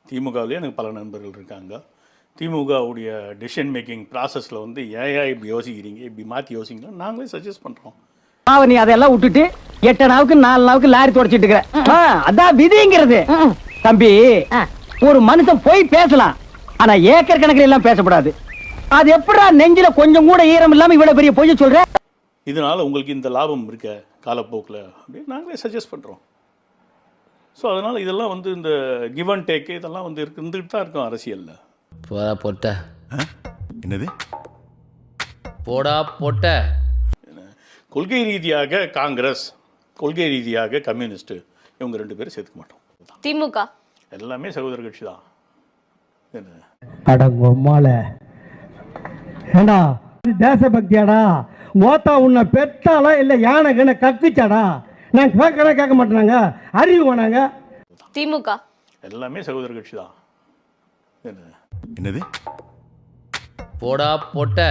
திமுகவிலே எனக்கு பல நண்பர்கள் இருக்காங்க. திமுகவுடைய டெசிஷன் மேக்கிங் ப்ராசஸில் வந்து ஏன் இப்படி யோசிக்கிறீங்க, இப்படி மாற்றி யோசிங்களா நாங்களே சஜஸ்ட் பண்ணுறோம். நீ அதெல்லாம் விட்டுட்டு 8 நாவுக்கு 4 நாவுக்கு லாரி தொடச்சிட்டு இருக்கிற அதான் விதிங்கிறது. தம்பி, ஒரு மனுஷன் போய் பேசலாம், ஆனா ஏக்கர் கணக்கில் எல்லாம் பேசக்கூடாது. அது எப்படா நெஞ்சில கொஞ்சம் கூட ஈரம் இல்லாம இவ்வளவு பெரிய பொய்ய சொல்ற? இதனால உங்களுக்கு இந்த லாபம் இருக்க காலப்போக்கில் அப்படின்னு நாங்களே சஜஸ்ட் பண்ணுறோம். ஸோ அதனால் இதெல்லாம் வந்து இந்த கிவ் அண்ட் டேக்கு இதெல்லாம் வந்து இருந்துகிட்டு தான் இருக்கும் அரசியலில். போடா பொட்ட. என்னது போடா பொட்ட. கொள்கை ரீதியாக காங்கிரஸ், கொள்கை ரீதியாக கம்யூனிஸ்ட், இவங்க 2 பேரும் சேர்த்துக்க மாட்டோம். திமுக எல்லாமே சகோதர கட்சி தான். அடங்கொம்மால ஏண்டா தேசபக்தியாடா? ஓத்தா உன்னை பெற்றாலா இல்லை யானை கண்ண கக்குச்சாடா? நான் கேட்க மாட்டேனாங்க, அறிவு வேணாங்க. திமுக எல்லாமே சகோதர கட்சி தான். என்னது போடா பொட்ட.